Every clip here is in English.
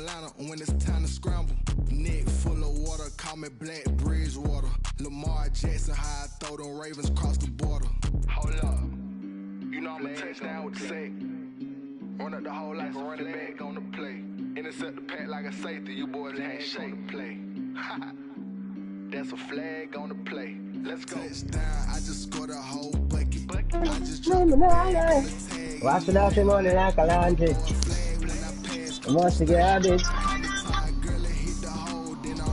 Atlanta when it's time to scramble. Neck full of water, call me Black Bridgewater. Lamar Jackson, how I throw them Ravens cross the border. Hold up, you know I'm a touchdown with the sack. Run up the hole like a running back on the play. Intercept the pack like a safety, you boys ain't on the play. That's a flag on the play. Let's go. Touchdown, I just scored a whole bucket. I just dropped the bag. Wash it out your money like a laundry. I must garbage.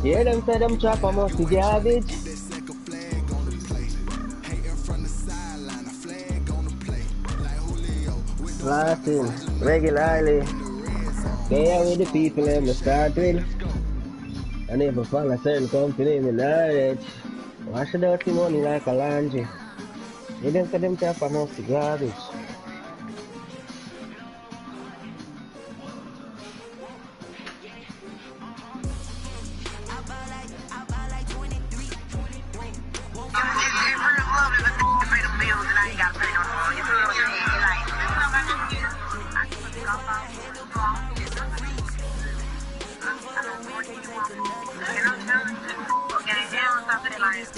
Hear them say them chop, I must garbage. Blasting regularly. There with the people in the start with. I never found a certain company in the knowledge. Wash it out your money like a laundry. Hear them say them chop, I must garbage.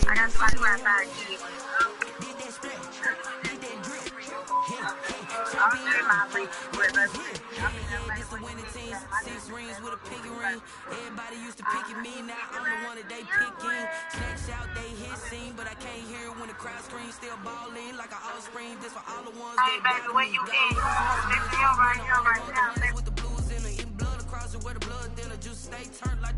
I got somebody who has five kids. I'm doing my week with us. Six rings with a pinky ring. Everybody used to pick at me, now I'm the one that they picking. Snatch out, they hit scene, but I can't hear when the crowd screams. Still balling like an offspring. This for all the ones. Hey, baby, where you in? You're right now. With the blues in the blood across it, where the blood then the juice stay turned like.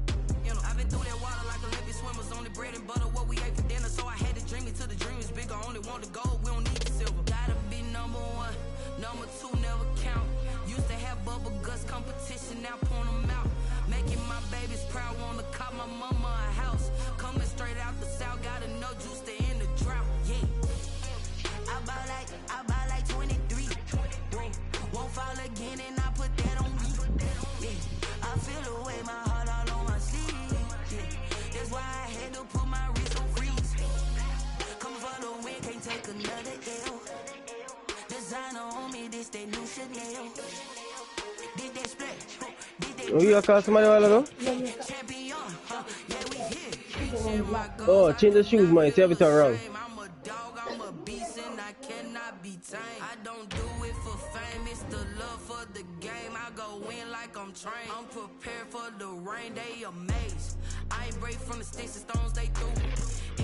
I've been through that water like Olympic swimmers, only bread and butter, what we ate for dinner. So I had to dream it till the dream is bigger. Only want the gold, we don't need the silver. Gotta be number one, number two never count. Used to have bubble guts competition, now point them out. Making my babies proud, wanna cop my mama a house. Coming straight out the south, gotta know juice to end the drought. Yeah, I buy like 23. Won't fall again and I put that on me. Yeah, I feel the way my heart all on my sleeve. That's why I had to put my wrist on freeze. Come for the win, can't take another L. Designer on me, this that new Chanel. Did that split? Oh, you call somebody a while ago? Oh, change the shoes, man. See everything wrong. I'm a dog, I'm a beast, and I cannot be tamed. I don't do it for fame, it's the love for the game. I go in like I'm trained. I'm prepared for the rain, they amazed. I ain't break from the sticks and stones they threw.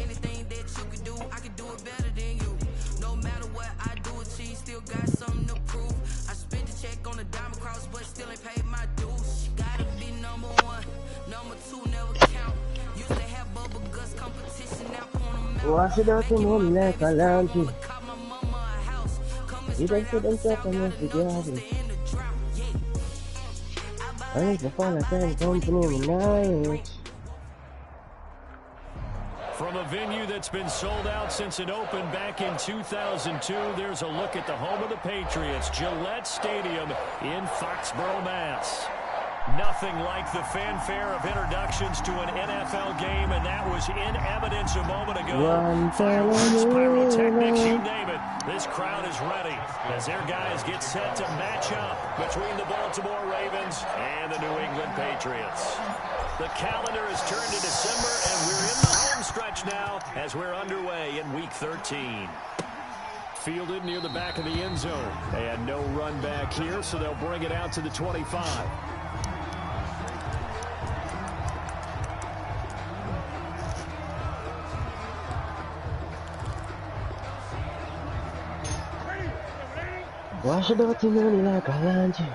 Anything that you can do, I can do it better than you. No matter what I do, achieve, still got something to prove. I spent the check on the diamond cross, but still ain't paid my dues. Gotta be number one, number two never count. Used to have bubble guts competition, now point them out. Wash it out your money like a laundry. You don't put them stuff on the garbage. I need to find a certain company in the knowledge. From a venue that's been sold out since it opened back in 2002, there's a look at the home of the Patriots, Gillette Stadium in Foxborough, Mass. Nothing like the fanfare of introductions to an NFL game, and that was in evidence a moment ago. Fireworks, pyrotechnics, you name it. This crowd is ready as their guys get set to match up between the Baltimore Ravens and the New England Patriots. The calendar has turned to December, and we're in the home stretch now as we're underway in Week 13. Fielded near the back of the end zone. And no run back here, so they'll bring it out to the 25. Wash it out your money like a laundry.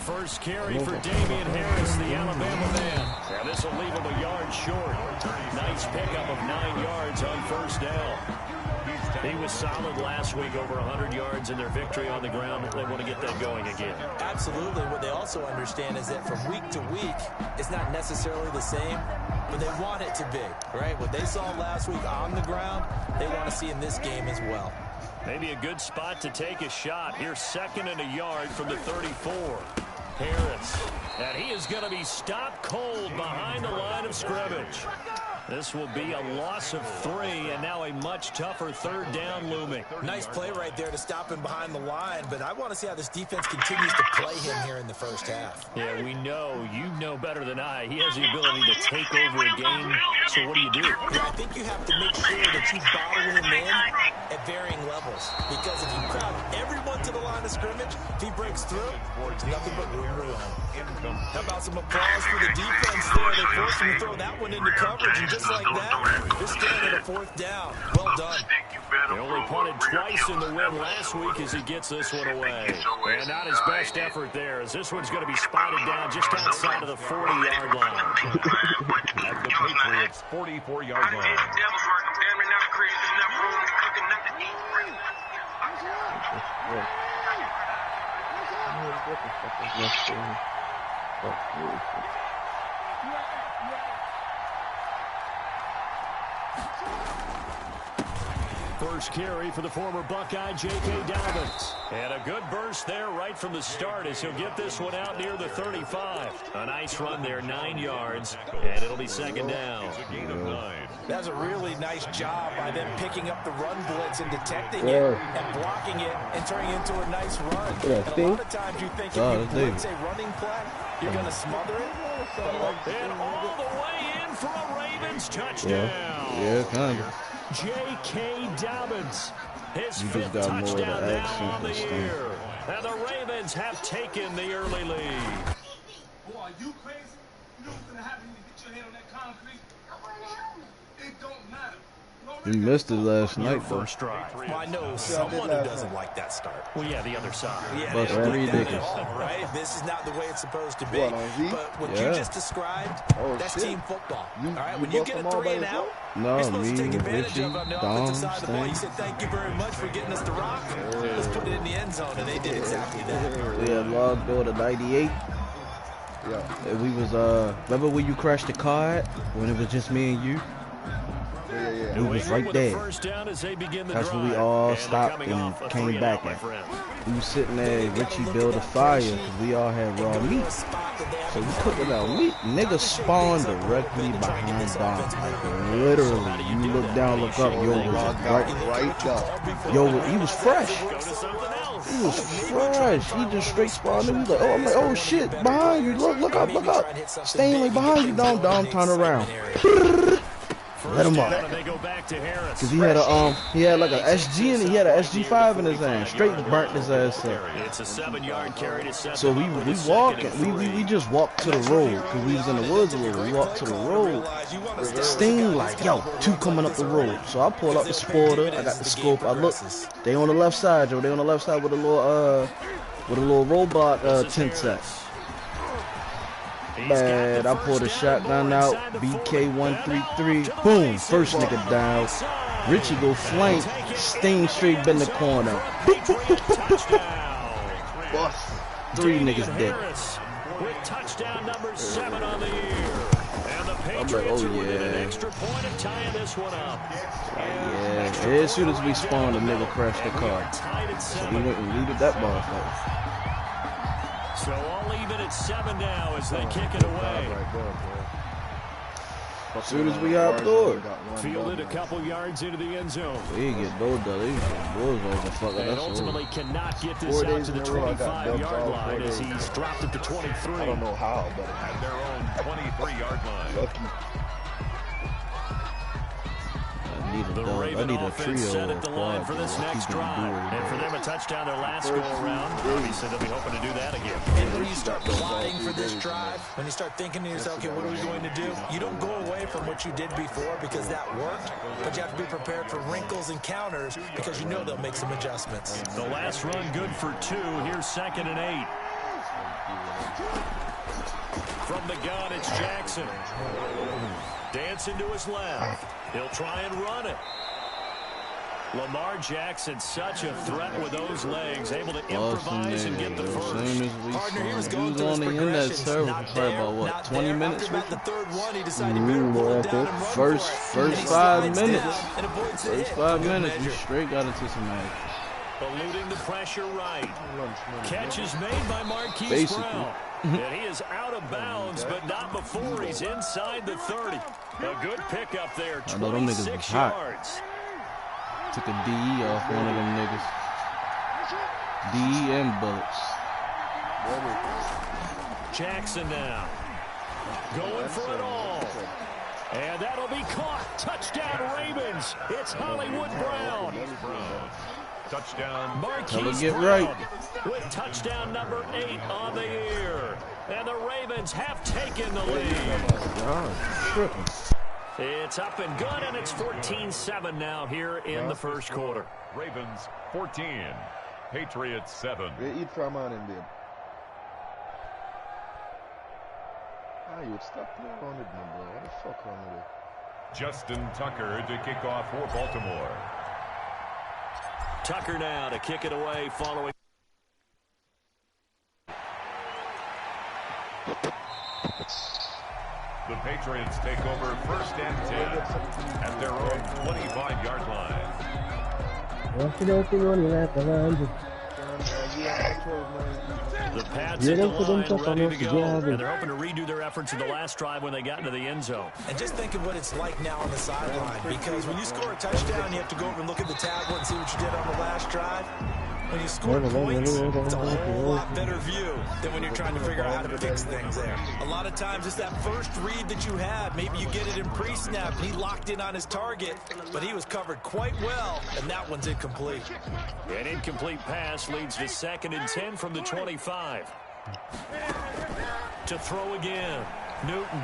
First carry for Damian Harris, the Alabama man. And this will leave him a yard short. Nice pickup of 9 yards on first down. He was solid last week, over 100 yards in their victory on the ground. They want to get that going again. Absolutely. What they also understand is that from week to week, it's not necessarily the same, but they want it to be, right? What they saw last week on the ground, they want to see in this game as well. Maybe a good spot to take a shot. Here's 2nd and a yard from the 34. Harris. And he is going to be stopped cold behind the line of scrimmage. This will be a loss of 3, and now a much tougher 3rd down looming. Nice play right there to stop him behind the line, but I want to see how this defense continues to play him here in the first half. Yeah, we know. You know better than I. He has the ability to take over a game, so what do you do? Yeah, I think you have to make sure that you bottle him in at varying levels, because if you crowd everyone to the line of scrimmage, if he breaks through, it's nothing but room to run. How about some applause for the defense there? They forced him to throw that one into coverage, and just like that, they're standing at a 4th down. Well done. They only punted twice in the win last week as he gets this one away. And not his best effort there, as this one's going to be spotted down just outside of the 40-yard line. At the Patriots' 44-yard line. First carry for the former Buckeye, J.K. Dobbins. And a good burst there right from the start as he'll get this one out near the 35. A nice run there, 9 yards, and it'll be 2nd down. It's a gain of 9. That's a really nice job by them picking up the run blitz and detecting it and blocking it and turning it into a nice run. And a lot of times you think if you blitz a running play, you're going to smother it. And all the way in for a Ravens touchdown. Yeah, kind of. J.K. Dobbins, his 5th touchdown now on the year. And the Ravens have taken the early lead. Boy, are you crazy? You know what's going to happen when you get your head on that concrete? It don't matter. You missed it last night, though. First drive. Well, I know someone who doesn't like that start. Well, yeah, the other side. Yeah, That's they don't like that at ridiculous. all, right? This is not the way it's supposed to be. But what you just described, that's team football. All right, when you get a 3 and out, you're supposed to take advantage of it on the offensive side of the ball. You said, thank you very much for getting us the rock. Let's put it in the end zone, and they did exactly that. We had logged on to 98. Yeah. And we was, remember when you crashed the car when it was just me and you? Yeah. We was right there. That's when we all stopped and came back at. We was sitting there, Richie built a fire, because we all had raw meat. So we cooking out meat. Nigga spawned directly behind Dom. Like, literally, you look down, look up, yo was right up. Yo, he was fresh. He was fresh. He just straight spawned. He was like, oh, I'm like, oh shit, behind you. Look up, look up. Staying like behind you, Dom, turn around. Let him up. Cause he had like a SG in it. He had a SG5 in his hand. Straight burnt his ass up. It's a 7-yard carry to set. So we walking. We just walked to the road because we was in the woods a little. We walked to the road. Sting like, yo, 2 coming up the road. So I pull out the spotter. I got the scope. I look. They on the left side, Joe. They on the left side with a little robot tent set. Bad. I pulled a shotgun out. BK13. Boom. First nigga down. Richie go flank. Sting straight bend the corner. Bust. 3 niggas dead. With touchdown number 7 on the year. And the I'm like, oh yeah. An extra point of tying this one up. Yeah. As soon as we spawned, the nigga crashed the car. So we went and looted that motherfucker. So all even at 7 now as they kick it away. As soon as we got through it. Fielded a couple yards into the end zone. We didn't get no done. They get bulls over fucking And us. ultimately cannot get this out to the 25-yard line as he's dropped it to 23. I don't know how, but at their own 23-yard line. I need a trio set at of the line quad for this next drive. And for them a touchdown their last go around. Obviously they'll be hoping to do that again. And when you start plotting for this drive, when you start thinking to yourself, okay, what are we going to do? You don't go away from what you did before because that worked, but you have to be prepared for wrinkles and counters because you know they'll make some adjustments. The last run good for 2. Here's 2nd and 8. From the gun, it's Jackson. Dancing to his left. He'll try and run it. Lamar Jackson, such a threat with those legs, able to improvise and get the first. Partner, he was going was through his only in that progressions. server Not for probably there, about, what, not 20 there. minutes? After about the 3rd one, he decided he better pull it down and run First for it. And he 5 slides minutes. down and avoids the First hit. 5 Good minutes, we measure. straight got into some action. Eluding the pressure right. Catch is made by Marquise Basically. Brown. And he is out of bounds, but not before he's inside the 30. A good pickup there, 26 yards. Took a DE off one of them niggas. DE and bullets. Jackson now. Going for it all. And that'll be caught. Touchdown Ravens. It's Hollywood Brown. Touchdown. Marquise get Brown right. with touchdown number 8 on the year. And the Ravens have taken the lead. It's up and good, and it's 14-7 now here in the first quarter. Ravens 14. Patriots 7. They eat from on him, babe. You would stop playing around with me, bro. What the fuck wrong with it? Justin Tucker to kick off for Baltimore. Tucker now to kick it away following. The Patriots take over 1st and 10 at their own 25-yard line. The Pats at the line, ready to go. And they're hoping to redo their efforts in the last drive when they got into the end zone. And just think of what it's like now on the sideline, because when you score a touchdown, you have to go over and look at the tablet and see what you did on the last drive. When you score points, it's a whole lot better view than when you're trying to figure out how to fix things there. A lot of times it's that first read that you have. Maybe you get it in pre-snap. He locked in on his target, but he was covered quite well, and that one's incomplete. An incomplete pass leads to 2nd and 10 from the 25. To throw again, Newton.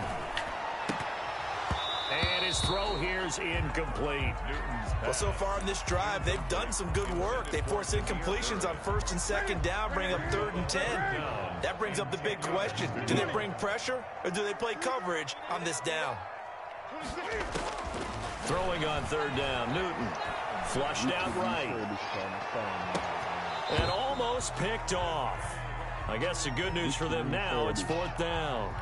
And his throw here's incomplete. Well, so far in this drive, they've done some good work. They force incompletions on 1st and 2nd down, bring up 3rd and 10. That brings up the big question. Do they bring pressure, or do they play coverage on this down? Throwing on 3rd down, Newton. Flushed out right. And almost picked off. I guess the good news for them now, it's 4th down.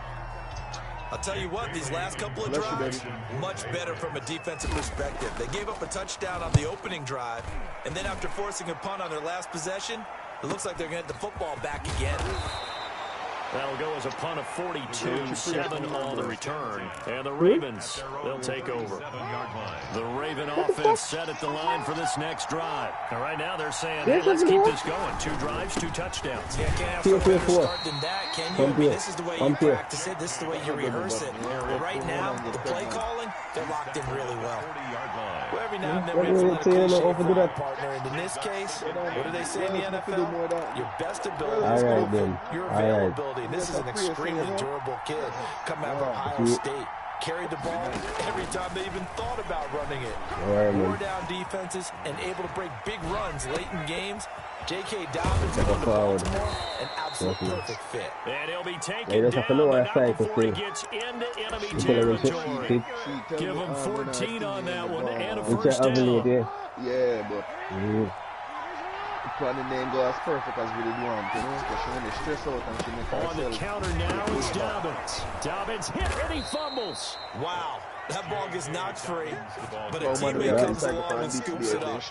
I'll tell you what, these last couple of drives, much better from a defensive perspective. They gave up a touchdown on the opening drive, and then after forcing a punt on their last possession, it looks like they're going to get the football back again. That'll go as a punt of 42, 7 on the return. And the Ravens, they'll take over. The Raven offense set at the line for this next drive. And right now they're saying, hey, let's keep this going. 2 drives, 2 touchdowns. Yeah, can't have a better start than that, can you? I mean, this is the way you practice it. This is the way you rehearse it. But right now, the play calling, they're locked in really well. Well, every now and then we have to let a cliche for our partner. And in this case, what do they say in the NFL? Your best ability is over your availability. And this is an extremely durable kid coming out of Ohio State. Carried the ball every time they even thought about running it. Wore down defenses and able to break big runs late in games. J.K. Dobbins going to Baltimore, an absolute perfect fit. And he'll be taken down, but not before he gets into enemy territory. Give him 14 on that one and a first down. Yeah, but the name goes as perfect as we did want, you know, because she only stress out and she makes on the counter now is Dobbins. Dobbins hit and he fumbles. Wow, that ball gets knocked free, but a teammate comes along and scoops it up.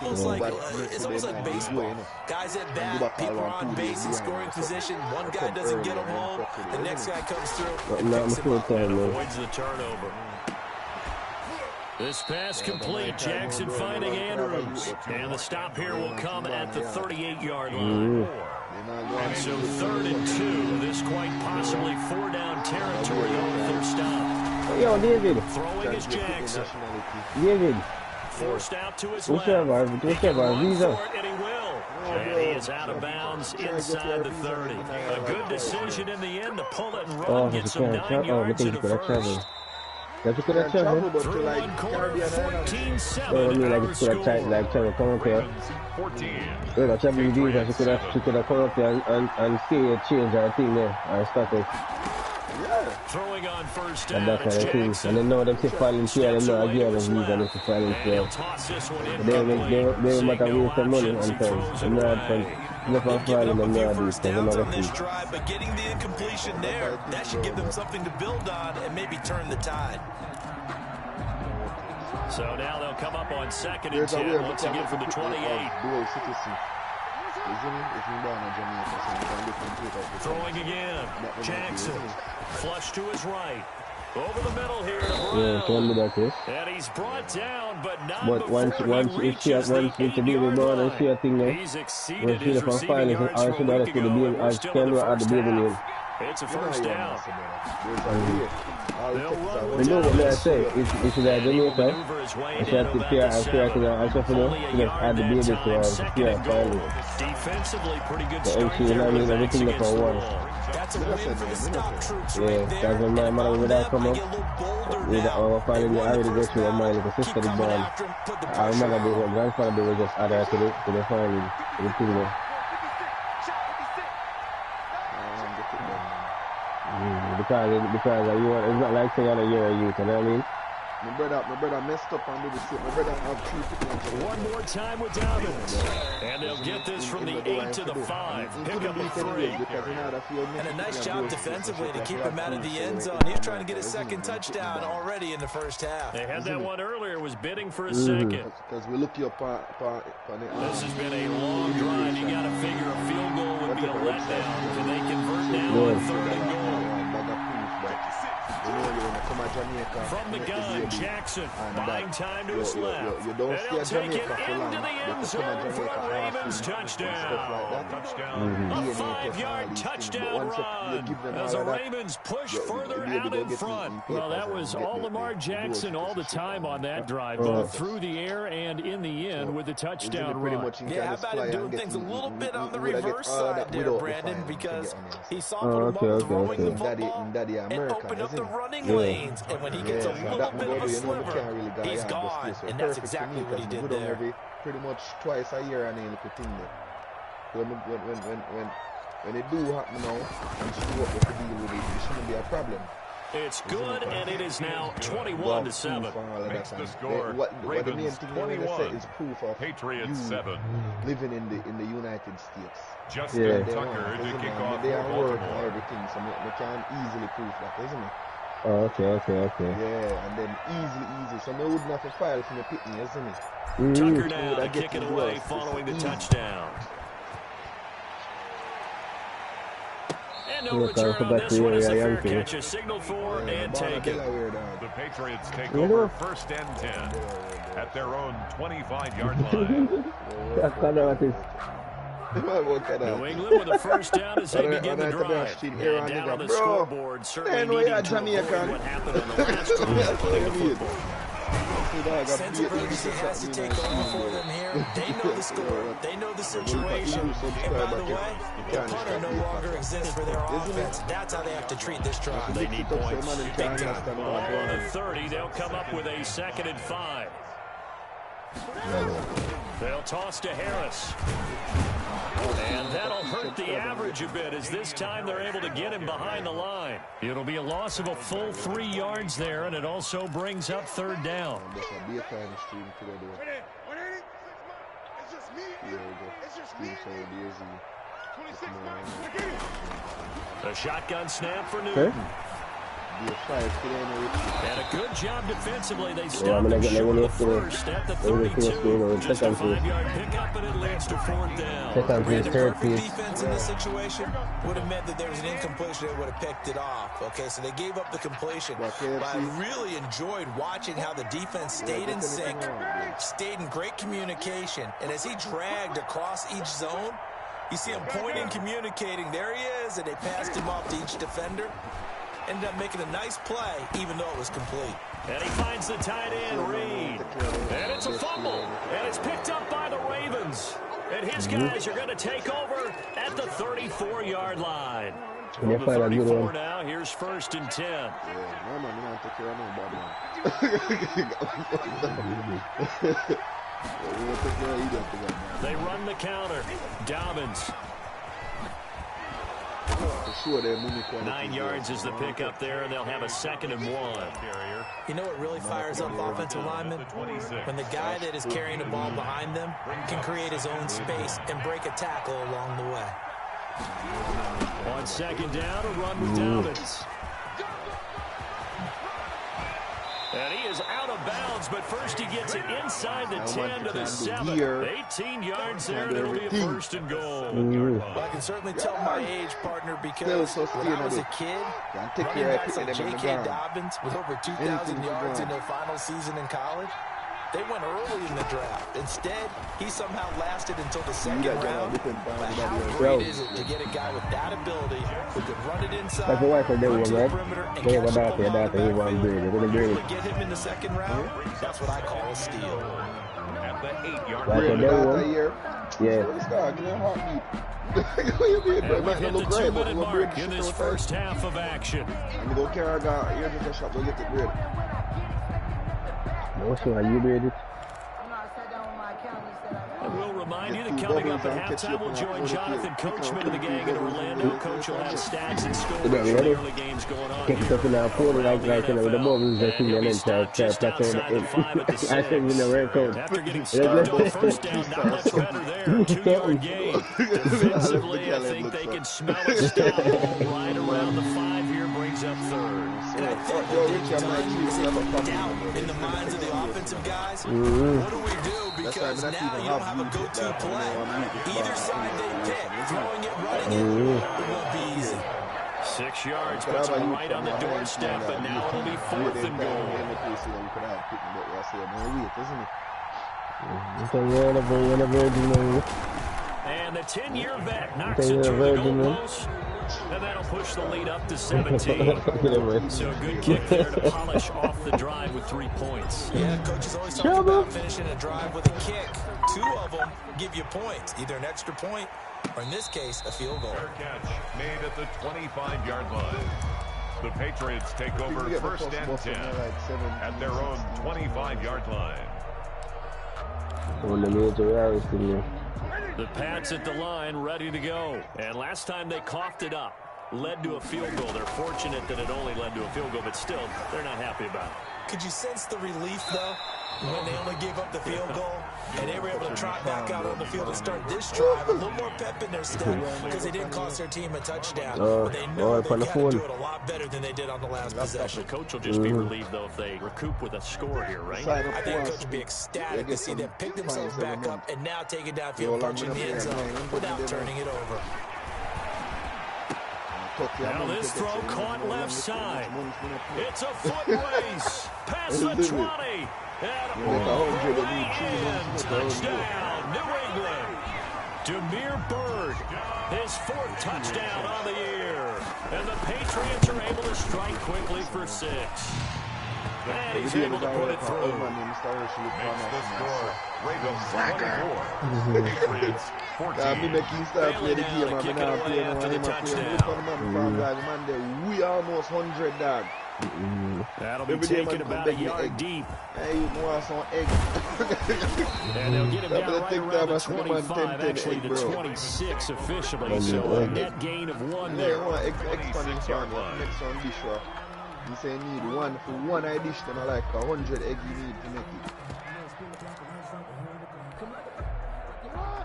Almost like, it's almost like baseball. Guys at bat, people are on base in scoring position. One guy doesn't get them home, the next guy comes through and picks him up. Avoids the turnover. This pass complete. Jackson finding Andrews. And the stop here will come at the 38-yard line. And so 3rd and 2. This quite possibly 4-down territory on their stop. Yo, David. Throwing is Jackson. David. Forced out to his left. And he will. And he is out of bounds inside the 30. A good decision in the end to pull it and run. Get some 9 yards in the first. That's a good travel. Through one quarter, 14-7. I mean, like it's good travel come up here. Well, that's every day she could have come up here and see a change her thing there and start it. Throwing on 1st down, and that's it's what I think. Jackson. And they know them to volunteer, they know again of these and to volunteer. They matter waste some money and time. They know how to look for falling and know how to do it. But getting the incompletion there, that should give them something to build on and maybe turn the tide. So now they'll come up on 2nd and 10 once again from the 28. Throwing again. Jackson. Flush to his right. Over the middle here to Brown. And he's brought down, but not but once he it's reaches the 8-yard line. He's exceeded his from receiving yards from a week ago, and we're still in the first half. It's a first down. They'll run with know what I say. It's that Jamaica. It's that the pair defensively pretty good start there. Everything that for one. That's a win for the stop troops. Yeah, that's when my mother would have come up. Finally, I already go through my little sister the ball. I remember my grandfather was just added to the final. Because it's not like saying you're a youth, you know what I mean? My brother messed up and did the same. My brother have 2 pictures. One more time with Dobbins. And they'll get this from the 8 to the 5. Pick up a 3. And a nice job defensively to keep him out of the end zone. He's trying to get a second touchdown already in the first half. They had that one earlier, was bidding for a second. Because we look you up on this has been a long drive. You got to figure a field goal would be a letdown. Can they convert now on 3rd and goal? From the gun, Jackson buying time to his left. You don't and he'll take it into the end zone for a Ravens touchdown. A 5-yard touchdown run as the Ravens push further out in front. Well, that was all Lamar Jackson all the time on that drive, both through the air and in the end with the touchdown run. Yeah, how about him doing things a little bit on the reverse side there, Brandon, because he softened him up throwing the football and opened up the running lanes. And when he gets a little bit of a sliver, he's gone. And that's exactly what he did there. Pretty much twice a year and look at thing there. When it do happen now, you should work with the deal with it. It shouldn't be a problem. It's good, and it is now 21-7. Makes the score. What the main thing they want to say is proof of Patriots 7. Living in the United States. Justin Tucker to kick off they for are work Baltimore. and everything, so they can easily prove that, isn't it? Oh, okay. Yeah, and then easy. So they wouldn't have to file from the pitney, isn't it? Tucker now to kick it away following the touchdown. And no return on this one as the fair catch is signaled for and taken. The Patriots take over 1st and 10 at their own 25-yard line. New England with a first down as they begin the drive. And down on the scoreboard, certainly needing to avoid what happened on the last drive of playing the football. Sense of urgency has to take over for them here. They know the score. They know the situation. And by the way, the punter no longer exists for their offense. That's how they have to treat this drive. They need points. Big time. All on the 30, they'll come up with a 2nd and 5. They'll toss to Harris. And that'll hurt the average a bit as this time they're able to get him behind the line. It'll be a loss of a full 3 yards there, and it also brings up 3rd down. The shotgun snap for Newton. And a good job defensively. They stopped him short of the first at the 32. Just a 5-yard pickup, and it leads to 4th down. The perfect defense in this situation would have meant that there was an incompletion that would have picked it off. Okay, so they gave up the completion. But I really enjoyed watching how the defense stayed in sync, stayed in great communication. And as he dragged across each zone, you see him pointing, communicating. There he is, and they passed him off to each defender. Ended up making a nice play, even though it was complete. And he finds the tight end, Reed. And it's a fumble. And it's picked up by the Ravens. And his guys are going to take over at the 34-yard line. From the 34 now, here's 1st and 10. They run the counter. Dobbins. 9 yards is the pickup there, and they'll have a 2nd and 1. You know what really fires up offensive linemen? When the guy that is carrying the ball behind them can create his own space and break a tackle along the way. On 2nd down, a run with Dobbins. And he is out of bounds, but first he gets it inside the 10 to the 7. 18 yards there, and it'll be a first and goal. Well, I can certainly tell my age, partner, because when I was a kid, running backs like J.K. Dobbins with over 2,000 yards in their final season in college, they went early in the draft. Instead, he somehow lasted until the second round. But how great is it to get a guy with that ability who could run it inside, run to the perimeter, and catch the ball out of the backfield? You're able to get him in the second round? That's what I call a steal. At the 8-yard line. Yeah. And we've hit the 2-minute mark in this first half of action. I'm going to carry a guy. Here's the shot. Go get the grid. And we'll remind you that coming up at halftime, we'll join Jonathan Coachman of the gang in Orlando. Coach will have stats and scores from the early games going on here. Stop just outside the 5 at the 6. After getting stuffed on first down, not much better there. 2-yard gain. Defensively, I think they can smell it stop right around the 5 here, brings up third. And I think the big time is doubt in the minds of the offensive guys. What do we do? Because now you don't have a go-to play. Either side they pick, throwing it, running it, it won't be easy. 6 yards puts them right on the doorstep, but now it'll be 4th and goal. And the 10-year vet knocks it through the goalpost. And that'll push the lead up to 17. So a good kick there to polish off the drive with 3 points. Yeah, coaches always talk about finishing a drive with a kick. 2 of them give you points, either an extra point or, in this case, a field goal. Fair catch made at the 25-yard line. The Patriots take over first and 10 at their own 25-yard line. The Pats at the line, ready to go. And last time they coughed it up, led to a field goal. They're fortunate that it only led to a field goal, but still, they're not happy about it. Could you sense the relief, though, when they only gave up the field goal and they were able to trot back out on the field and start this drive? A little more pep in their step because they didn't cost their team a touchdown. But they know they got to do it a lot better than they did on the last possession. The coach will just be relieved, though, if they recoup with a score here, right? I think the coach will be ecstatic to see them pick themselves back up and now take it downfield, punching the end zone without turning it over. Now this throw caught left side. It's a foot race. Past the 20. And way in. Touchdown, New England. Demir Bird, his 4th touchdown on the year. And the Patriots are able to strike quickly for 6. And he's able to put it through. Makes the score. Ravens 24. Patriots 14. We almost 100, dog. That'll be taken about a yard deep. Hey, you want some egg? And they'll get him down right around the 25, actually the 26 officially. So a net gain of 1 there. Next one dish. You say you need 1 for 1 I dish them like 100 egg you need to make it.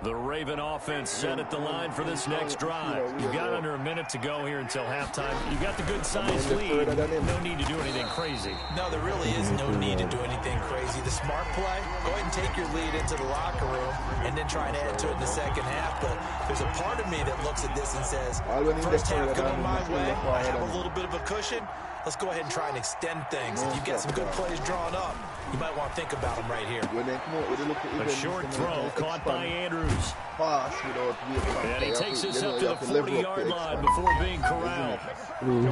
The Raven offense set at the line for this next drive. You've got under a minute to go here until halftime. You've got the good-sized lead. No need to do anything crazy. No, there really is no need to do anything crazy. The smart play, go ahead and take your lead into the locker room and then try and add to it in the second half. But there's a part of me that looks at this and says, first half going my way, I have a little bit of a cushion. Let's go ahead and try and extend things. If you get some good plays drawn up, you might want to think about them right here. A short throw caught by Andrews. And he takes this up to the 40-yard line before being corralled.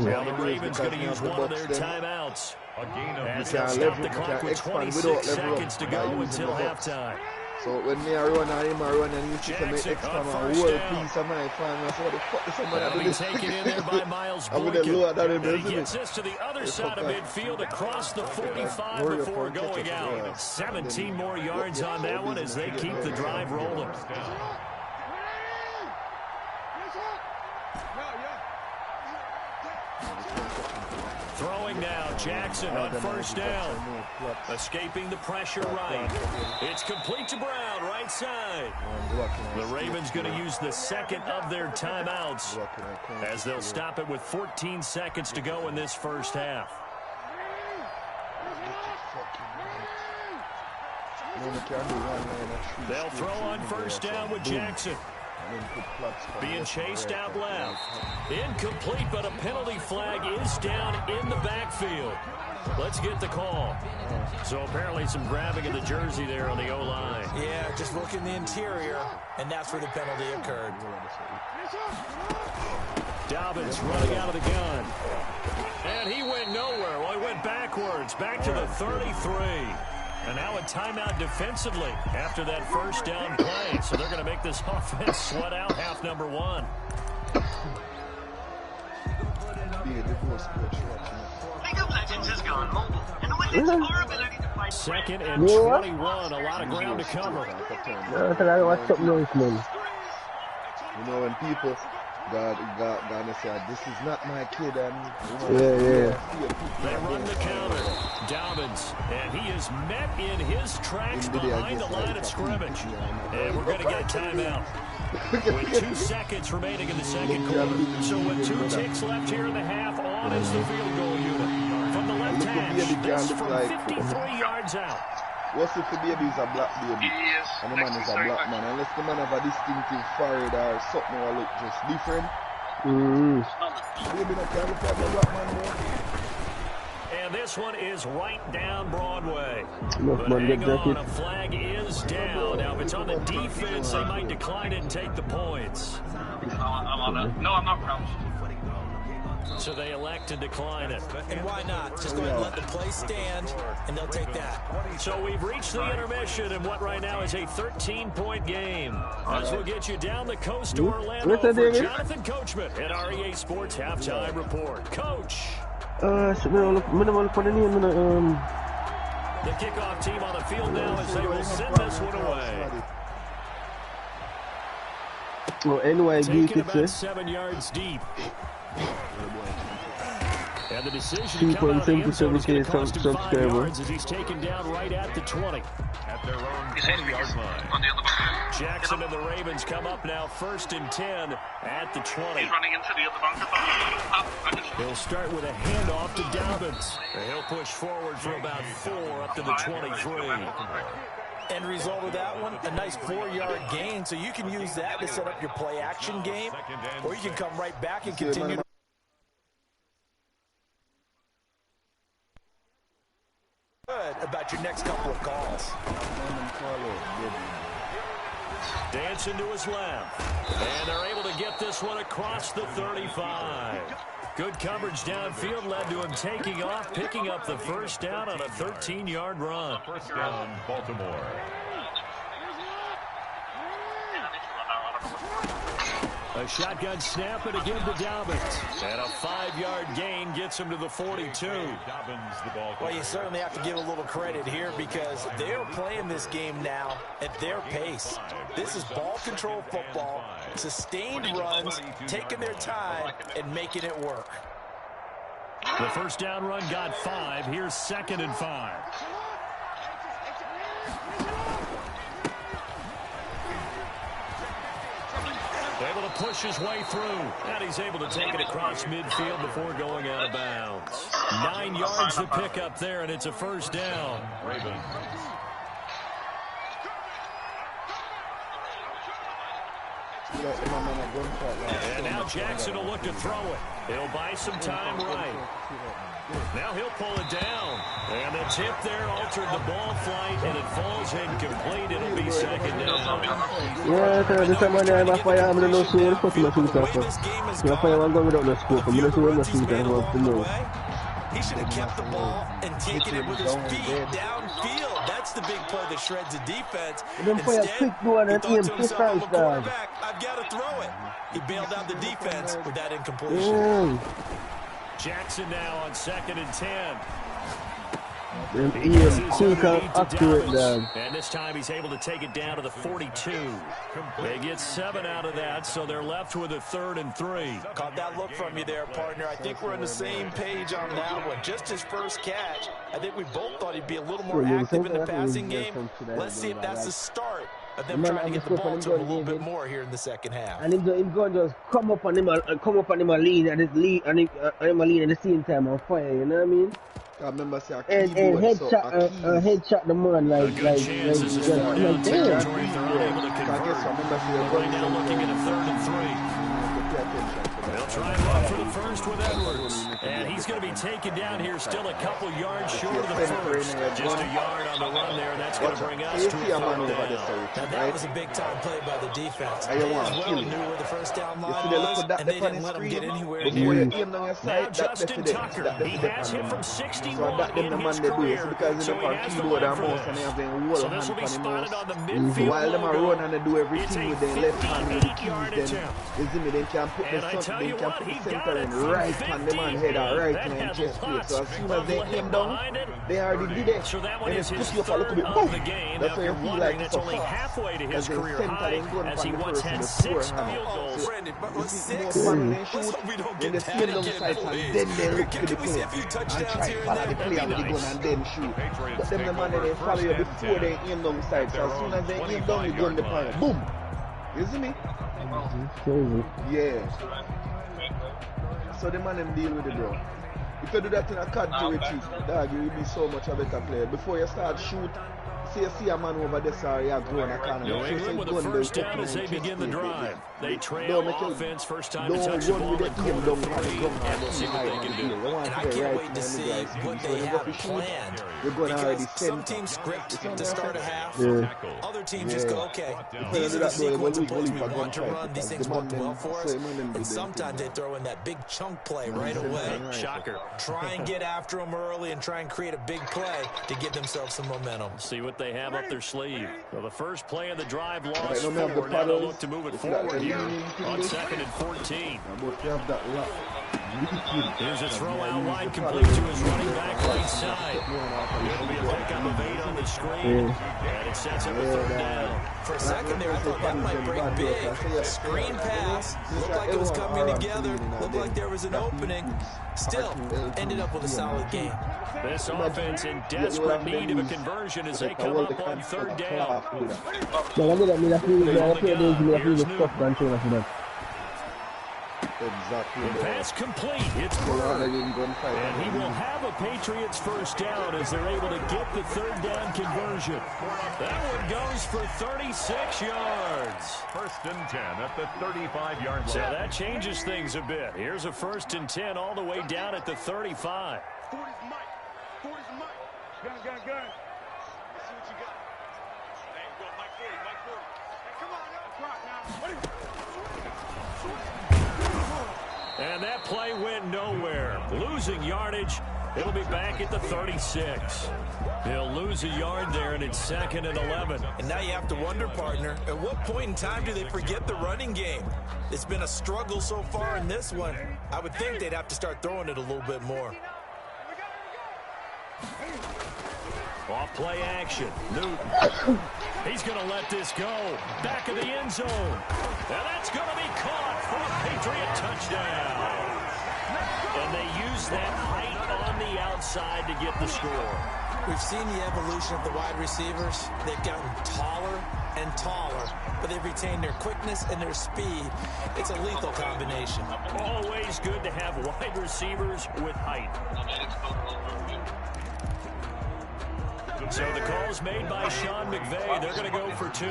Now the Ravens going to use one of their timeouts. As they'll stop the clock with 26 seconds to go until halftime. So when me run and him run and you see some extra man, whole piece of my fan, so what the fuck is somebody That'll be taken in there by Miles Boykin. And he gets this to the other side of midfield across the 45 before going out. 17 more yards on that one as they keep the drive rolling. Throwing now, Jackson on first down. Escaping the pressure right. It's complete to Brown, right side. The Ravens going to use the second of their timeouts as they'll stop it with 14 seconds to go in this first half. They'll throw on first down with Jackson. Being chased out left. Incomplete, but a penalty flag is down in the backfield. Let's get the call. So apparently some grabbing of the jersey there on the O-line. Yeah, just look in the interior, and that's where the penalty occurred. Dobbins running out of the gun. And he went nowhere. Well, he went backwards, back to the 33. And now a timeout defensively after that first down play. So they're going to make this offense sweat out half number one. League of Legends has gone mobile, and with its our ability to play 2nd and 21, a lot of ground to cover. You know, when people gonna say, this is not my kid, and They run the counter. Dobbins, and he is met in his tracks behind the line of scrimmage. And we're going to get a timeout with 2 seconds remaining in the second quarter. So with 2 ticks left here in the half, on is the field goal unit. From the left hash, this from 53 yards out. What's if the baby is a black baby? And the man is a black man. Unless the man have a distinctive forehead or something or look just different. Baby not can look like a black man there. And this one is right down Broadway. But hang on, a flag is down. Now, if it's on the defense, they might decline it and take the points. No, I'm not proud. So they elect to decline it. And why not? Just go ahead and let the play stand, and they'll take that. So we've reached the intermission in what right now is a 13-point game. As we'll get you down the coast to Orlando for Jonathan Coachman at REA Sports Halftime Report. Coach. The kickoff team on the field now as they will send this one away. Well, anyway, taken about 7 yards deep. And the decision to come out of the end zone is going to cost him 5 yards as he's taken down right at the 20. At their own 20-yard line. Jackson and the Ravens come up now 1st and 10 at the 20. He's running into the other bunker. He'll start with a handoff to Dobbins. And he'll push forward for about 4 up to the 23. End result of that one, a nice 4-yard gain. So you can use that to set up your play action game, or you can come right back and continue to about your next couple of calls. Dancing to his left. And they're able to get this one across the 35. Good coverage downfield led to him taking off, picking up the first down on a 13-yard run. First down, Baltimore. A shotgun snap and again to Dobbins. And a 5-yard gain gets him to the 42. Well, you certainly have to give a little credit here because they're playing this game now at their pace. This is ball control football, sustained runs, taking their time and making it work. The first down run got 5. Here's 2nd and 5. Able to push his way through, and he's able to take it across midfield before going out of bounds. 9 yards to pick up there, and it's a first down. Ravens. And now Jackson will look to throw it. He'll buy some time right. Now he'll pull it down. And the tip there altered the ball flight, and it falls incomplete. It'll be 2nd down. Yeah, this time I'm going to fire. I'm going to shoot for the shooter. I'm going to go without scope. I'm going to shoot the shooter. He should have kept the ball and taken it with his feet downfield. That's the big play that shreds the defense. Instead, he thought to himself, I'm a quarterback, I've got to throw it. He bailed out the defense with that incompletion. Jackson now on 2nd and 10. And this time he's able to take it down to the 42. They get 7 out of that, so they're left with a 3rd and 3. Caught that look from you there, partner. I think we're on the same page on that one. Just his first catch. I think we both thought he'd be a little more active in the passing game. Let's see if that's the start of them trying to get the ball to him a little bit more here in the second half. And he's going to just come up on him and lean, and him lean at the same time on fire, you know what I mean? I remember saying and headshot the man like chance this is just fourth like down damn. territory if they're unable to convert. Right now looking at a 3rd and 3. They'll try and run for the first with Edwards. And he's going to be taken down here still a couple yards short of the first. Just a yard on the run there, and that's going to bring us to a 3rd down. Now that was a big-time play by the defense. They as well knew where the first down line was, and they didn't let them get anywhere near it. Now Justin Tucker, he has hit from 61 in his career, so he has the line for this. So this will be spotted on the midfield while them are logo. run and they do everything with their left hand with the yard keys, then they can put the center and right on the man head or right in the chest plate. So as soon as they aim down, they already did it. So that one and is they his push you up a little bit, third boom! of the game. That's Now, why if you you're feel wondering, like that's it's only halfway to his career high, as he once had 6 field goals. Brandon, but with 6, Let's hope we don't get then that they again, the sights and please. then they look to the Can we see play a few and touchdowns try here to and follow the there? play with the gun and then shoot. But them the man they follow you before they aim down sights. So as soon as they aim down, you go in the power. Boom! You see me? Yeah. So the man them deal with it, bro. If you do that in a country retreat, dog, you will be so much a better player. Before you start shoot, say you see a man over there, sorry, you're going a corner. New England with a first down as they begin the drive. They trail offense, first time to touch the ball in quarter 3, and we'll see what they can do. And I can't wait to see what they have planned. Because some teams script to start a half. Other teams just go, okay, these are the sequence of plays we want to run. These things work well for us. And sometimes they throw in that big chunk play right away. Shocker. Try and get after them early and try and create a big play to give themselves some momentum. See what they have up their sleeve. So the first play of the drive lost 4. Now they'll look to move it forward here on 2nd and 14. Here's a throw out wide, complete to his running back right side. It'll be a pickup of 8 on the screen, and it sets up a 3rd down. For a second there, I thought that might break big. Screen pass, looked like it was coming together, looked like there was an opening. Still, ended up with a solid game. This offense in desperate need of a conversion as they come up on 3rd down. Here's Newton. Exactly. The pass complete. It's Bird. And he will have a Patriots first down as they're able to get the 3rd down conversion. That one goes for 36 yards. 1st and 10 at the 35-yard line. So that changes things a bit. Here's a 1st and 10 all the way down at the 35. 40's Mike. 40's Mike. Gun. Let's see what you got. Hey, go Mike 40. Mike 40. Hey, come on, clock now. And that play went nowhere. Losing yardage. It'll be back at the 36. He'll lose a yard there, and it's 2nd and 11. And now you have to wonder, partner, at what point in time do they forget the running game? It's been a struggle so far in this one. I would think they'd have to start throwing it a little bit more. Off play action. Newton. He's going to let this go. Back of the end zone. And that's going to be caught for a Patriot touchdown. And they use that height on the outside to get the score. We've seen the evolution of the wide receivers. They've gotten taller and taller, but they've retained their quickness and their speed. It's a lethal combination. Always good to have wide receivers with height. So the call's made by Sean McVay. They're going to go for 2.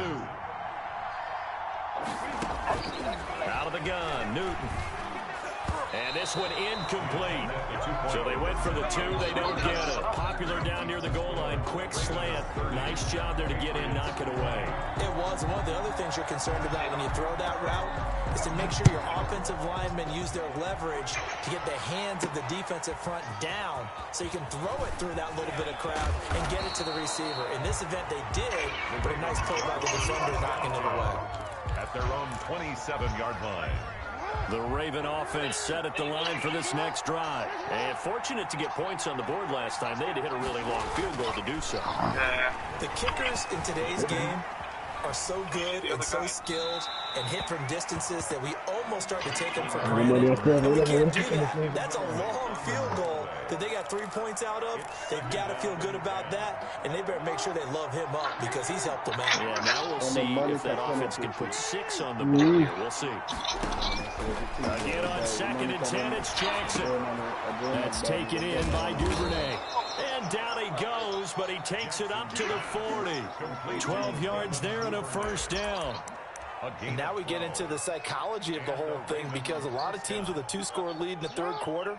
Out of the gun, Newton. And this one incomplete. So they went for the 2. They don't get it. Popular down near the goal line. Quick slant. Nice job there to get in, knock it away. It was. One of the other things you're concerned about when you throw that route is to make sure your offensive linemen use their leverage to get the hands of the defensive front down so you can throw it through that little bit of crowd and get it to the receiver. In this event, they did, but a nice play by the defender knocking it away. At their own 27-yard line. The Raven offense set at the line for this next drive. And fortunate to get points on the board last time. They had to hit a really long field goal to do so. The kickers in today's game are so good and so skilled and hit from distances that we almost start to take them for granted. And we can't do that. That's a long field goal that they got 3 points out of, they've got to feel good about that, and they better make sure they love him up because he's helped them out. Yeah, now we'll see if that offense can put 6 on the board here. We'll see. Again on 2nd and 10, it's Jackson. That's taken in by Duvernay. And down he goes, but he takes it up to the 40. 12 yards there and a first down. And now we get into the psychology of the whole thing because a lot of teams with a 2-score lead in the third quarter,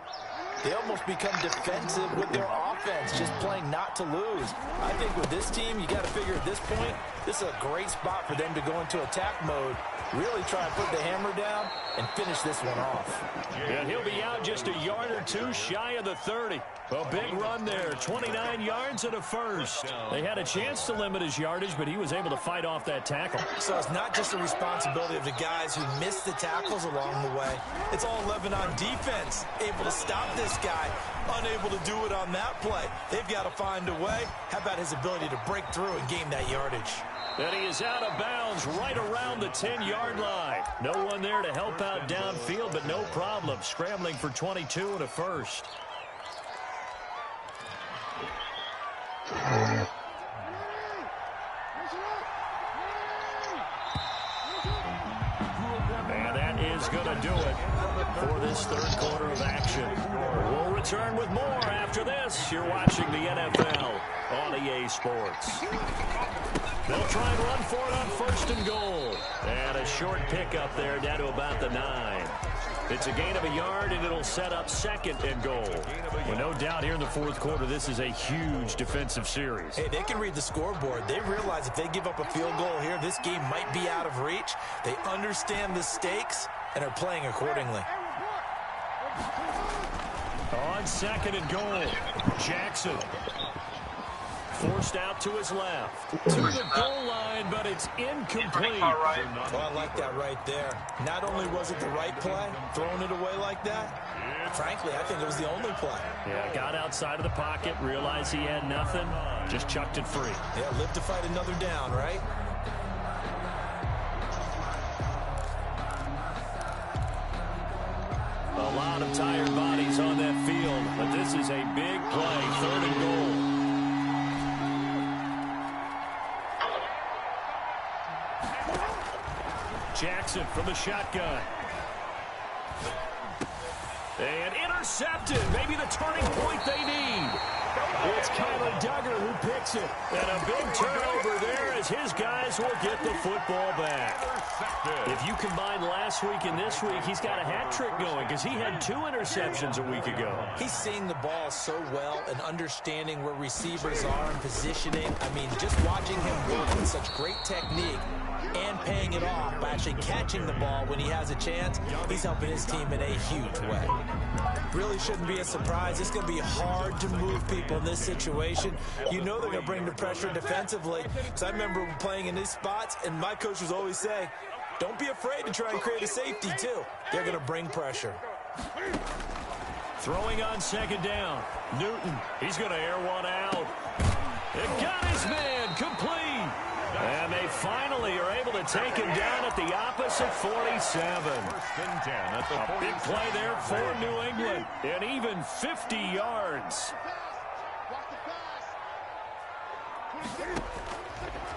they almost become defensive with their offense, just playing not to lose. I think with this team, you got to figure at this point, this is a great spot for them to go into attack mode, really try and put the hammer down and finish this one off. And he'll be out just a yard or two shy of the 30. A big run there, 29 yards and a first. They had a chance to limit his yardage, but he was able to fight off that tackle. So it's not just the responsibility of the guys who missed the tackles along the way. It's all 11 on defense, able to stop this guy, unable to do it on that play. They've got to find a way. How about his ability to break through and gain that yardage? And he is out of bounds right around the 10-yard line. No one there to help out downfield, but no problem. Scrambling for 22 and a first. And that is going to do it for this third quarter of action. We'll return with more after this. You're watching the NFL on EA Sports. They'll try and run for it on 1st and goal. And a short pickup there down to about the 9. It's a gain of a yard, and it'll set up 2nd and goal. Well, no doubt here in the fourth quarter, this is a huge defensive series. Hey, they can read the scoreboard. They realize if they give up a field goal here, this game might be out of reach. They understand the stakes and are playing accordingly. On 2nd and goal, Jackson. Forced out to his left. To the goal line, but it's incomplete. Well, I like that right there. Not only was it the right play, throwing it away like that, frankly, I think it was the only play. Yeah, got outside of the pocket, realized he had nothing, just chucked it free. Yeah, live to fight another down, right? A lot of tired bodies on that field, but this is a big play, 3rd and goal. Jackson from the shotgun. And intercepted. Maybe the turning point they need. It's Kyler Duggar who picks it. And a big turnover there as his guys will get the football back. If you combine last week and this week, he's got a hat trick going because he had 2 interceptions a week ago. He's seeing the ball so well and understanding where receivers are and positioning. I mean, just watching him work with such great technique and paying it off by actually catching the ball when he has a chance, he's helping his team in a huge way. Really shouldn't be a surprise. It's going to be hard to move people in this situation. You know they're going to bring the pressure defensively. So I remember playing in these spots, and my coach was always saying, don't be afraid to try and create a safety, too. They're going to bring pressure. Throwing on 2nd down. Newton, he's going to air one out. It got his man complete. And they finally are able to take him down at the opposite 47. A big play there for New England. And even 50 yards.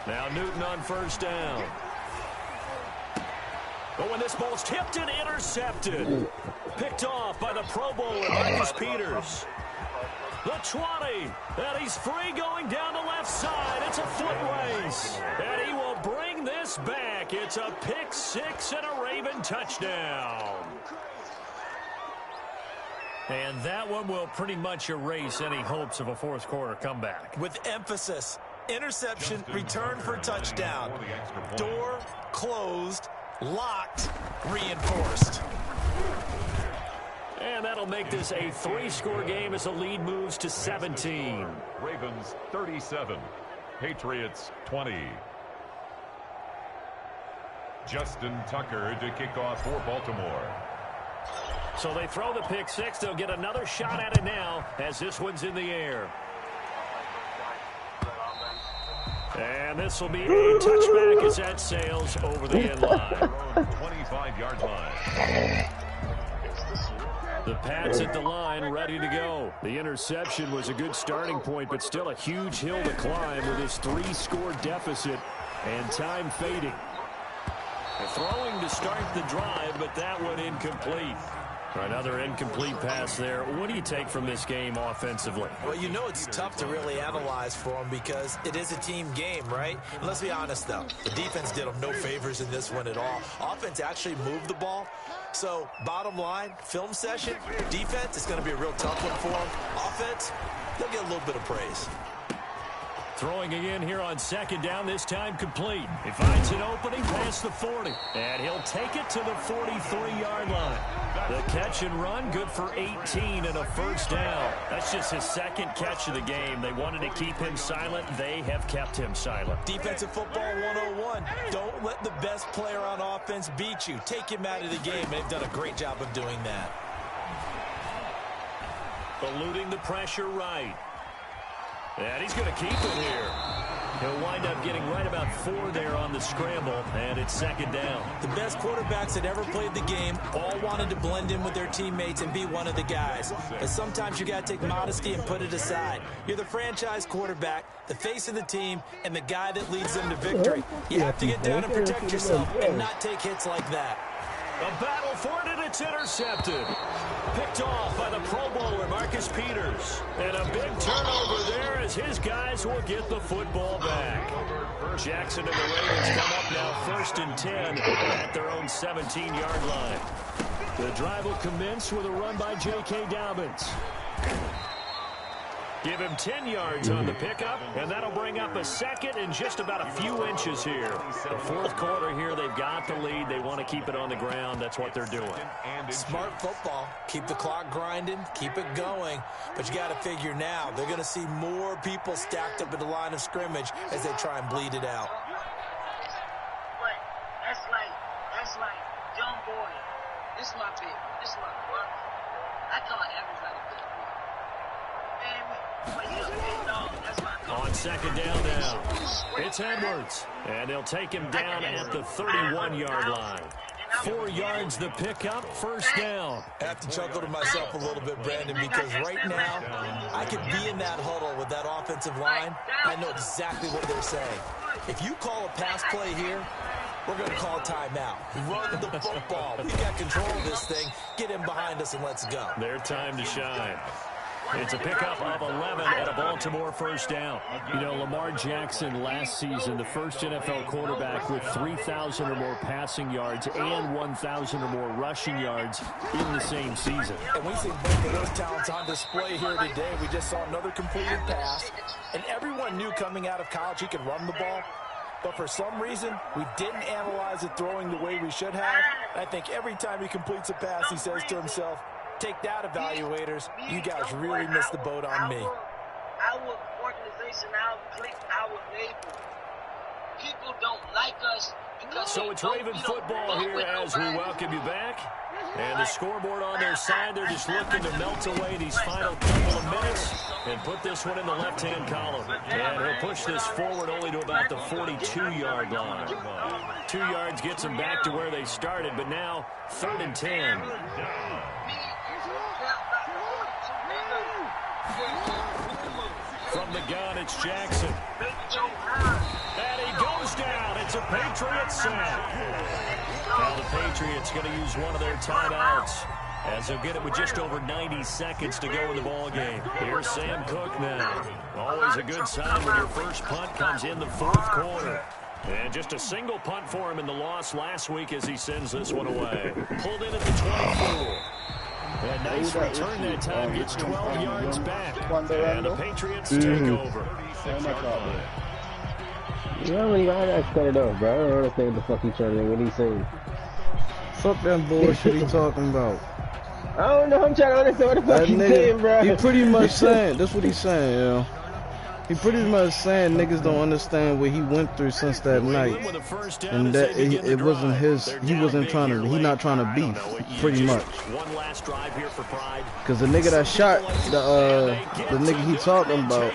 Now Newton on 1st down. But when this ball's tipped and intercepted. Picked off by the Pro Bowler, Marcus Peters. The 20, and he's free going down the left side. It's a foot race, and he will bring this back. It's a pick 6 and a Raven touchdown. And that one will pretty much erase any hopes of a fourth quarter comeback. With emphasis, interception, return for touchdown. Door closed, locked, reinforced. And that'll make this a 3-score game as the lead moves to 17. Ravens 37, Patriots 20. Justin Tucker to kick off for Baltimore. So they throw the pick 6. They'll get another shot at it now as this one's in the air. And this will be a touchback as that sails over the end line. 25-yard line. The Pats at the line, ready to go. The interception was a good starting point, but still a huge hill to climb with his 3-score deficit and time fading. Throwing to start the drive, but that one incomplete. Another incomplete pass there. What do you take from this game offensively? Well, you know it's tough to really analyze for them because it is a team game, right? And let's be honest, though. The defense did them no favors in this one at all. Offense actually moved the ball. So, bottom line, film session, defense is going to be a real tough one for them. Offense, they'll get a little bit of praise. Throwing again here on second down, this time complete. He finds an opening past the 40, and he'll take it to the 43-yard line. The catch and run, good for 18 and a first down. That's just his second catch of the game. They wanted to keep him silent. They have kept him silent. Defensive football 101. Don't let the best player on offense beat you. Take him out of the game. They've done a great job of doing that. Eluding the pressure right. And he's going to keep it here. He'll wind up getting right about 4 there on the scramble, and it's second down. The best quarterbacks that ever played the game all wanted to blend in with their teammates and be one of the guys. But sometimes you got to take modesty and put it aside. You're the franchise quarterback, the face of the team, and the guy that leads them to victory. You have to get down and protect yourself and not take hits like that. A battle for it, and it's intercepted. Picked off by the Pro Bowler, Marcus Peters. And a big turnover there as his guys will get the football back. Jackson and the Ravens come up now 1st and 10 at their own 17-yard line. The drive will commence with a run by J.K. Dobbins. Give him 10 yards on the pickup, and that'll bring up a second and just about a few inches here. The fourth quarter here, they've got the lead. They want to keep it on the ground. That's what they're doing. Smart football. Keep the clock grinding. Keep it going. But you got to figure now, they're going to see more people stacked up at the line of scrimmage as they try and bleed it out. That's like young boy. This is my pick. This is my work. I call everybody good. On second down now, it's Edwards, and they'll take him down at the 31-yard line. 4 yards the pickup, first down. I have to chuckle to myself a little bit, Brandon, because right now I could be in that huddle with that offensive line. I know exactly what they're saying. If you call a pass play here, we're going to call timeout. Run the football. We got control of this thing. Get him behind us and let's go. Their time to shine. It's a pickup of 11 at a Baltimore first down. You know, Lamar Jackson last season, the first NFL quarterback with 3,000 or more passing yards and 1,000 or more rushing yards in the same season. And we see both of those talents on display here today. We just saw another completed pass. And everyone knew coming out of college he could run the ball. But for some reason, we didn't analyze it throwing the way we should have. I think every time he completes a pass, he says to himself, take that, evaluators. You guys really missed the boat on me. Our organization, our clique, our label. People don't like us because so it's Raven football here as we welcome you back. And the scoreboard on their side, they're just looking to melt away these final couple of minutes and put this one in the left-hand column. And he'll push this forward only to about the 42-yard line. 2 yards gets them back to where they started, but now 3rd and 10. From the gun, it's Jackson. And he goes down. It's a Patriots sack. Now the Patriots going to use one of their timeouts as they'll get it with just over 90 seconds to go in the ball game. Here's Sam Cook now. Always a good sign when your first punt comes in the fourth quarter. And just a single punt for him in the loss last week as he sends this one away. Pulled in at the 24. A nice return that time, gets 12 yards back. And the Patriots take over. Yeah, when you got that cut it off, bro. I don't understand what the fuck he trying to do. What he saying? Fuck that bullshit he talking about. I don't know. I'm trying to understand what the fuck he's saying, bro. He pretty much saying, that's what he's saying, yo. He pretty much saying niggas don't understand what he went through since that night, and that it wasn't his. He wasn't trying to. He not trying to beef, pretty much. Cause the nigga that shot the nigga he talking about,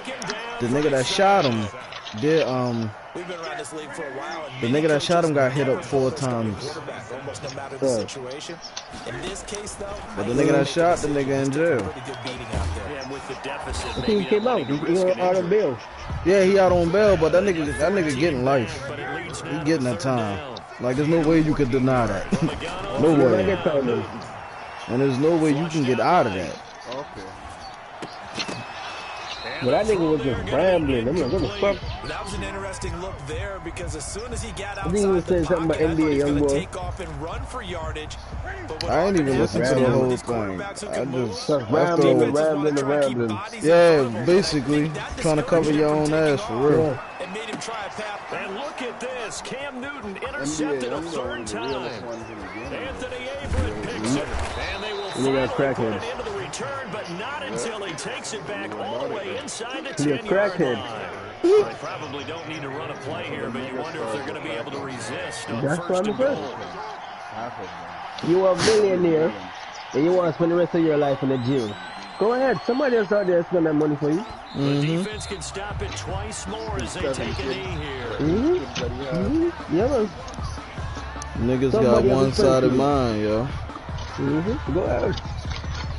the nigga that shot him, We've been around this league for a while. And the nigga that shot him got hit up 4 times. Almost no matter the situation. In this case, though, but the nigga that shot the nigga in jail. Yeah, with the deficit, he came out. He out on bail. Yeah, he out on bail, but that nigga getting life. He getting that time. Like, there's no way you could deny that. No way. And there's no way you can get out of that. Okay. But that nigga was just rambling. I'm like, what the fuck? That was an interesting look there because as soon as he got I think he was saying something about NBA young boy. take off and run for yardage. I ain't even listen to the whole thing. I just rambling. Yeah, basically trying to cover your own ass for real. It made him try a pass. And look at this, Cam Newton intercepted a 3rd time. Anthony Averett picks it, and they will finally put it into the return, but not until he takes it back all the way inside the 10-yard line. They probably don't need to run a play here, but you wonder if they're going to be able to resist on first and goal. You are a millionaire, and you want to spend the rest of your life in the gym. Go ahead. Somebody else out there spend that money for you. The defense can stop it twice more as they take a knee here. Yeah, man. Niggas got one-sided mind, yo. Go ahead.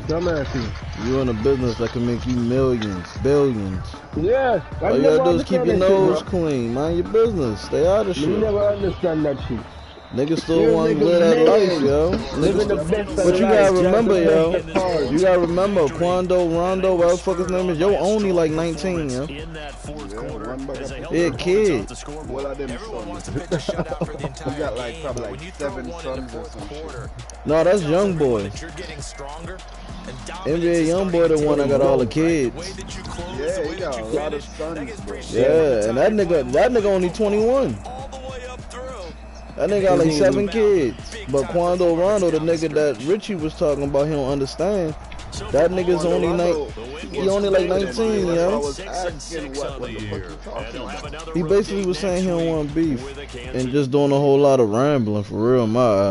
Dumbass. You in a business that can make you millions, billions. Yeah. All you gotta do is keep your nose clean. Mind your business. Stay out of shit. You never understand that shit. Niggas still want to live that life, yo. But you gotta remember, yo. You gotta remember, Quando, Rondo, whatever the fuck his name is, yo, only like 19, yo. Yeah, kid. Well, I didn't he got like probably like 7 sons or some shit. No, that's young boy. NBA young boy the one that got all the kids. Yeah, he got a lot of sons, bro. Yeah, and that nigga only 21. That nigga got like 7 kids. But Quando Rondo, the nigga that Richie was talking about, he don't understand. That nigga's only he only like 19, yo. He basically was saying he don't want beef and just doing a whole lot of rambling for real, my eyes.